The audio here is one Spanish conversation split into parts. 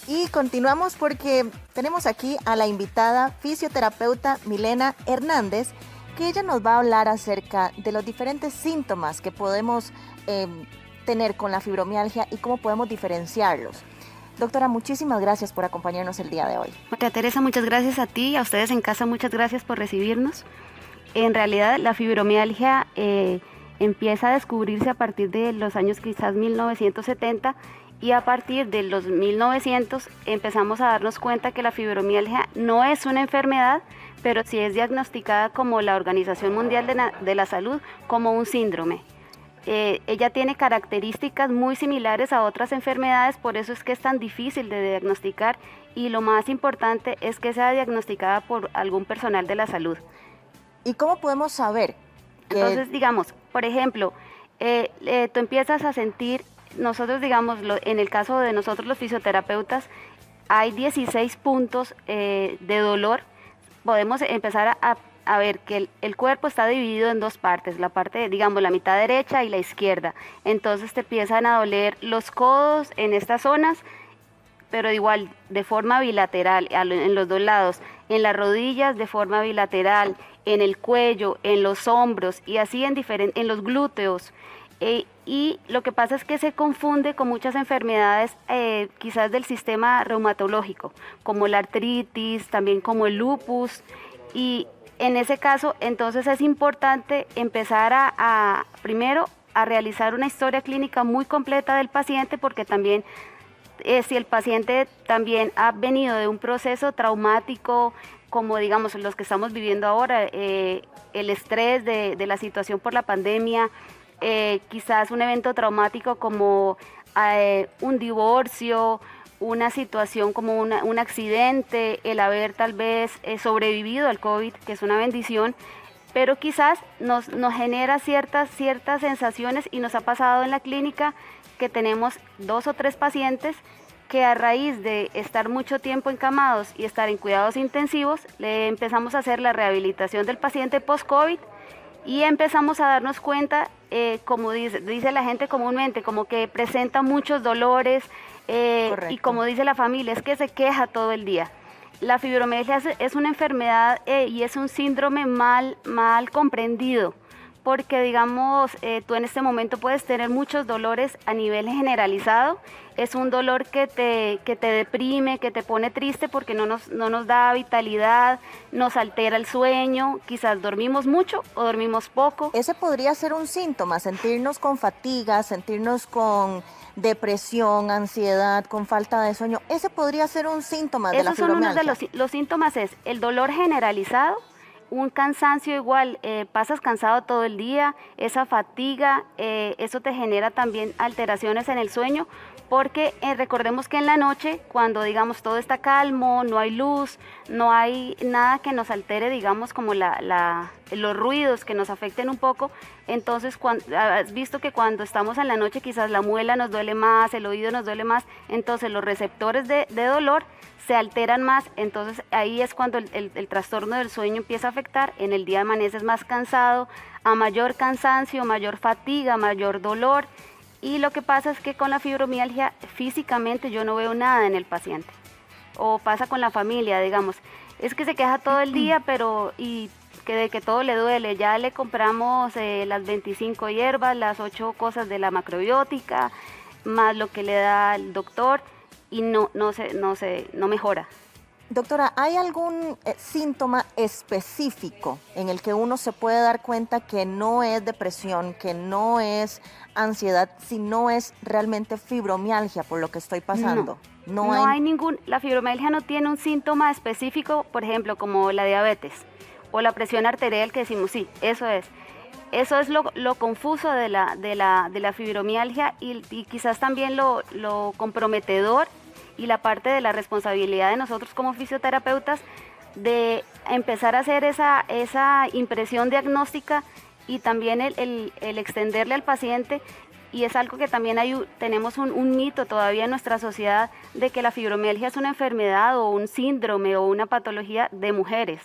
Y continuamos porque tenemos aquí a la invitada fisioterapeuta Milena Hernández, que ella nos va a hablar acerca de los diferentes síntomas que podemos tener con la fibromialgia y cómo podemos diferenciarlos. Doctora, muchísimas gracias por acompañarnos el día de hoy. María Teresa, muchas gracias a ti, a ustedes en casa, muchas gracias por recibirnos. En realidad, la fibromialgia empieza a descubrirse a partir de los años quizás 1970, y a partir de los 1900 empezamos a darnos cuenta que la fibromialgia no es una enfermedad, pero sí es diagnosticada como la Organización Mundial de la Salud como un síndrome. Ella tiene características muy similares a otras enfermedades, por eso es que es tan difícil de diagnosticar, y lo más importante es que sea diagnosticada por algún personal de la salud. ¿Y cómo podemos saber? Entonces, digamos, por ejemplo, tú empiezas a sentir, nosotros digamos, en el caso de nosotros los fisioterapeutas, hay 16 puntos de dolor. Podemos empezar a ver que el cuerpo está dividido en dos partes, la parte, digamos, la mitad derecha y la izquierda. Entonces te empiezan a doler los codos en estas zonas, pero igual de forma bilateral, en los dos lados, en las rodillas de forma bilateral, en el cuello, en los hombros y así en los glúteos. Y lo que pasa es que se confunde con muchas enfermedades quizás del sistema reumatológico, como la artritis, también como el lupus, y en ese caso entonces es importante empezar primero a realizar una historia clínica muy completa del paciente, porque también si el paciente también ha venido de un proceso traumático, como digamos los que estamos viviendo ahora, el estrés de la situación por la pandemia, quizás un evento traumático como un divorcio, una situación como un accidente, el haber tal vez sobrevivido al COVID, que es una bendición, pero quizás nos genera ciertas sensaciones, y nos ha pasado en la clínica que tenemos 2 o 3 pacientes que a raíz de estar mucho tiempo encamados y estar en cuidados intensivos, le empezamos a hacer la rehabilitación del paciente post-COVID, y empezamos a darnos cuenta, como dice la gente comúnmente, como que presenta muchos dolores, y como dice la familia, es que se queja todo el día. La fibromialgia es una enfermedad y es un síndrome mal comprendido, porque digamos, tú en este momento puedes tener muchos dolores a nivel generalizado. Es un dolor que te deprime, que te pone triste porque no nos da vitalidad, nos altera el sueño, quizás dormimos mucho o dormimos poco. Ese podría ser un síntoma, sentirnos con fatiga, sentirnos con depresión, ansiedad, con falta de sueño. Ese podría ser un síntoma de la fibromialgia. Esos son unos de los síntomas, es el dolor generalizado, un cansancio igual, pasas cansado todo el día, esa fatiga, eso te genera también alteraciones en el sueño, porque recordemos que en la noche, cuando digamos todo está calmo, no hay luz, no hay nada que nos altere, digamos como los ruidos que nos afecten un poco, entonces has visto que cuando estamos en la noche quizás la muela nos duele más, el oído nos duele más, entonces los receptores de dolor se alteran más, entonces ahí es cuando el trastorno del sueño empieza a afectar. En el día amaneces más cansado, a mayor cansancio, mayor fatiga, mayor dolor, y lo que pasa es que con la fibromialgia físicamente yo no veo nada en el paciente, o pasa con la familia, digamos, es que se queja todo el día, pero de que todo le duele, ya le compramos las 25 hierbas, las 8 cosas de la macrobiótica, más lo que le da el doctor, y no mejora. Doctora, ¿hay algún síntoma específico en el que uno se puede dar cuenta que no es depresión, que no es ansiedad, sino es realmente fibromialgia por lo que estoy pasando? No hay ningún, la fibromialgia no tiene un síntoma específico, por ejemplo, como la diabetes o la presión arterial, que decimos, sí, eso es. Eso es lo confuso de la fibromialgia, y quizás también lo comprometedor, y la parte de la responsabilidad de nosotros como fisioterapeutas de empezar a hacer esa impresión diagnóstica, y también el extenderle al paciente, y es algo que también tenemos un mito todavía en nuestra sociedad, de que la fibromialgia es una enfermedad o un síndrome o una patología de mujeres.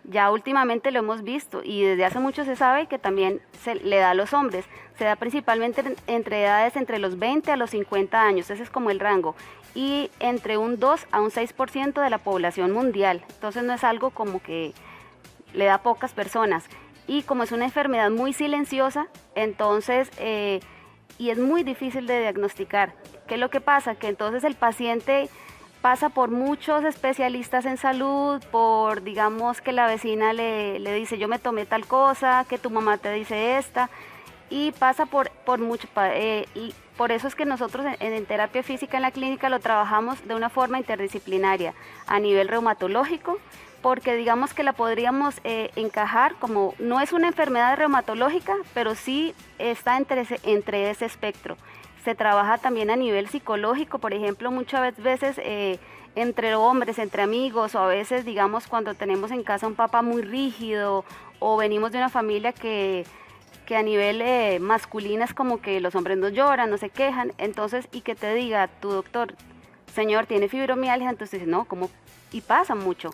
Ya últimamente lo hemos visto y desde hace mucho se sabe que también se le da a los hombres. Se da principalmente entre edades entre los 20 a los 50 años, ese es como el rango, y entre un 2 a un 6% de la población mundial. Entonces no es algo como que le da a pocas personas. Y como es una enfermedad muy silenciosa, entonces, y es muy difícil de diagnosticar. ¿Qué es lo que pasa? Que entonces el paciente pasa por muchos especialistas en salud, por, digamos, que la vecina le dice yo me tomé tal cosa, que tu mamá te dice esta, y pasa por mucho, y por eso es que nosotros en terapia física en la clínica lo trabajamos de una forma interdisciplinaria, a nivel reumatológico, porque digamos que la podríamos encajar como, no es una enfermedad reumatológica, pero sí está entre ese espectro. Se trabaja también a nivel psicológico, por ejemplo, muchas veces entre hombres, entre amigos, o a veces, digamos, cuando tenemos en casa un papá muy rígido, o venimos de una familia que a nivel masculino es como que los hombres no lloran, no se quejan, entonces, y que te diga tu doctor, señor, tiene fibromialgia, entonces no, ¿cómo? Y pasa mucho.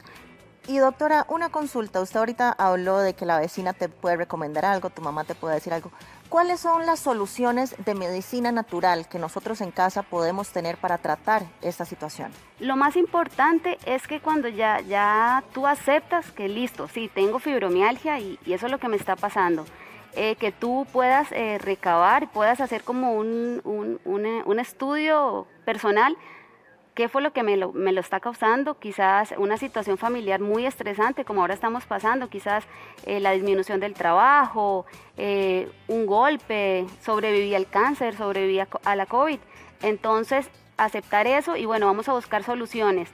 Y doctora, una consulta. Usted ahorita habló de que la vecina te puede recomendar algo, tu mamá te puede decir algo. ¿Cuáles son las soluciones de medicina natural que nosotros en casa podemos tener para tratar esta situación? Lo más importante es que cuando ya tú aceptas que listo, sí, tengo fibromialgia y eso es lo que me está pasando, que tú puedas recabar, puedas hacer como un estudio personal. ¿Qué fue lo que me lo está causando? Quizás una situación familiar muy estresante, como ahora estamos pasando, quizás la disminución del trabajo, un golpe, sobreviví al cáncer, sobreviví a la COVID. Entonces, aceptar eso y bueno, vamos a buscar soluciones.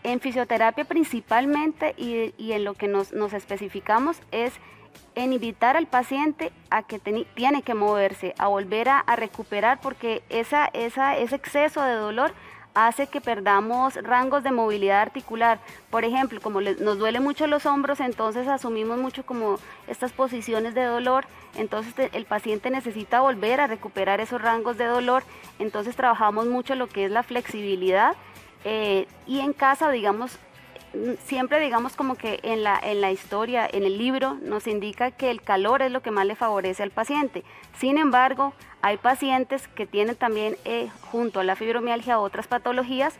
En fisioterapia principalmente y en lo que nos especificamos es en invitar al paciente a que tiene que moverse, a volver a recuperar, porque ese exceso de dolor hace que perdamos rangos de movilidad articular. Por ejemplo, como nos duele mucho los hombros, entonces asumimos mucho como estas posiciones de dolor, entonces el paciente necesita volver a recuperar esos rangos de dolor, entonces trabajamos mucho lo que es la flexibilidad y en casa, digamos, siempre digamos como que en la historia, en el libro, nos indica que el calor es lo que más le favorece al paciente. Sin embargo, hay pacientes que tienen también junto a la fibromialgia otras patologías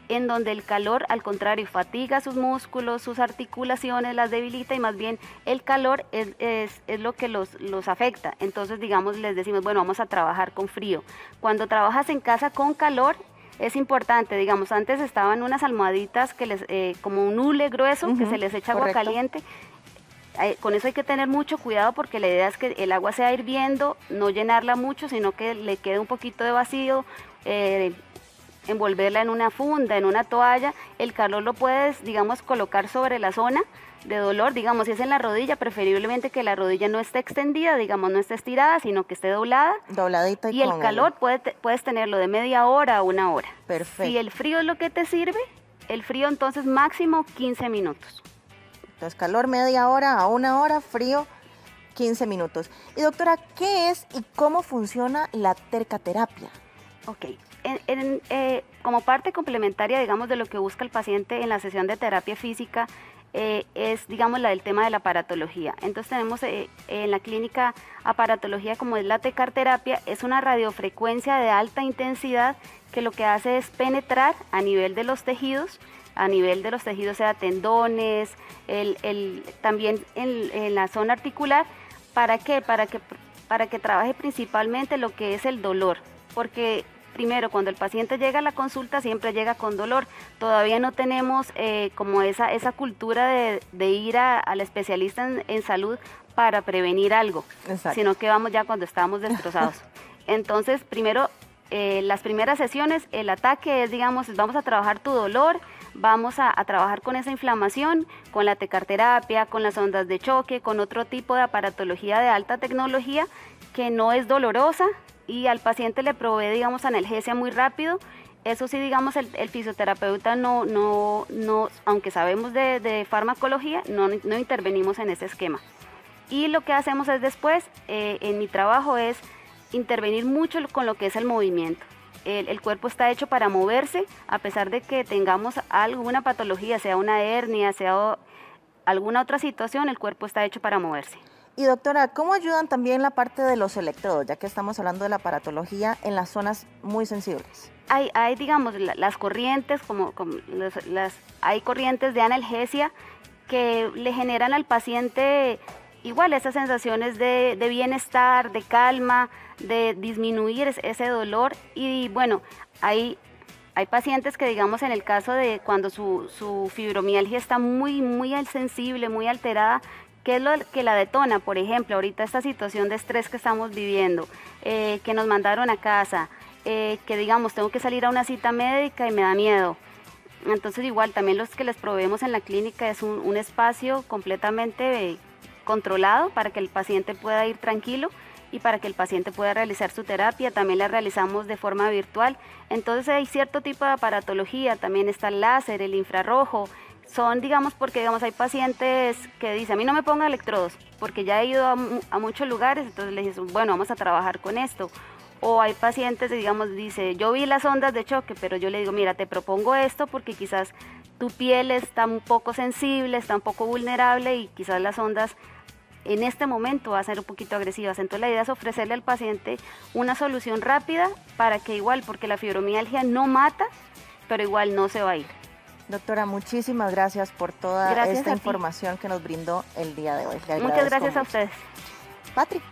en donde el calor al contrario fatiga sus músculos, sus articulaciones, las debilita y más bien el calor es lo que los afecta. Entonces digamos les decimos bueno vamos a trabajar con frío. Cuando trabajas en casa con calor es importante, digamos, antes estaban unas almohaditas que como un hule grueso que se les echa agua caliente. Con eso hay que tener mucho cuidado porque la idea es que el agua sea hirviendo, no llenarla mucho, sino que le quede un poquito de vacío, envolverla en una funda, en una toalla. El calor lo puedes, digamos, colocar sobre la zona de dolor, digamos, si es en la rodilla, preferiblemente que la rodilla no esté extendida, digamos, no esté estirada, sino que esté doblada. Dobladita y el calor puedes tenerlo de media hora a una hora. Perfecto. Si el frío es lo que te sirve, el frío entonces máximo 15 minutos. Entonces calor media hora a una hora, frío 15 minutos. Y doctora, ¿qué es y cómo funciona la tercaterapia? Ok, como parte complementaria, digamos, de lo que busca el paciente en la sesión de terapia física, es, digamos, el tema de la aparatología. Entonces tenemos en la clínica aparatología como es la tecarterapia, es una radiofrecuencia de alta intensidad que lo que hace es penetrar a nivel de los tejidos, sea tendones, también en la zona articular. ¿Para qué? Para que trabaje principalmente lo que es el dolor, porque primero, cuando el paciente llega a la consulta siempre llega con dolor. Todavía no tenemos como esa cultura de ir al especialista en salud para prevenir algo. Exacto. Sino que vamos ya cuando estamos destrozados. Entonces, primero, las primeras sesiones, el ataque es, digamos, vamos a trabajar tu dolor, vamos a trabajar con esa inflamación, con la tecarterapia, con las ondas de choque, con otro tipo de aparatología de alta tecnología que no es dolorosa, y al paciente le provee, digamos, analgesia muy rápido. Eso sí, digamos, el fisioterapeuta no, aunque sabemos de farmacología, no intervenimos en ese esquema. Y lo que hacemos es después, en mi trabajo es intervenir mucho con lo que es el movimiento. El cuerpo está hecho para moverse, a pesar de que tengamos alguna patología, sea una hernia, sea alguna otra situación, el cuerpo está hecho para moverse. Y doctora, ¿cómo ayudan también la parte de los electrodos, ya que estamos hablando de la aparatología en las zonas muy sensibles? Hay digamos, las corrientes, hay corrientes de analgesia que le generan al paciente igual esas sensaciones de bienestar, de calma, de disminuir ese dolor. Y bueno, hay pacientes que, digamos, en el caso de cuando su fibromialgia está muy sensible, muy alterada, ¿qué es lo que la detona? Por ejemplo, ahorita esta situación de estrés que estamos viviendo, que nos mandaron a casa, que digamos, tengo que salir a una cita médica y me da miedo. Entonces igual también los que les proveemos en la clínica es un espacio completamente controlado para que el paciente pueda ir tranquilo y para que el paciente pueda realizar su terapia. También la realizamos de forma virtual. Entonces hay cierto tipo de aparatología, también está el láser, el infrarrojo. Son, digamos, porque digamos hay pacientes que dicen, a mí no me ponga electrodos, porque ya he ido a muchos lugares, entonces les dicen, bueno, vamos a trabajar con esto. O hay pacientes, digamos, dice, yo vi las ondas de choque, pero yo le digo, mira, te propongo esto porque quizás tu piel está un poco sensible, está un poco vulnerable y quizás las ondas en este momento van a ser un poquito agresivas. Entonces la idea es ofrecerle al paciente una solución rápida para que igual, porque la fibromialgia no mata, pero igual no se va a ir. Doctora, muchísimas gracias por toda esta información que nos brindó el día de hoy. Muchas gracias a ustedes. Patrick.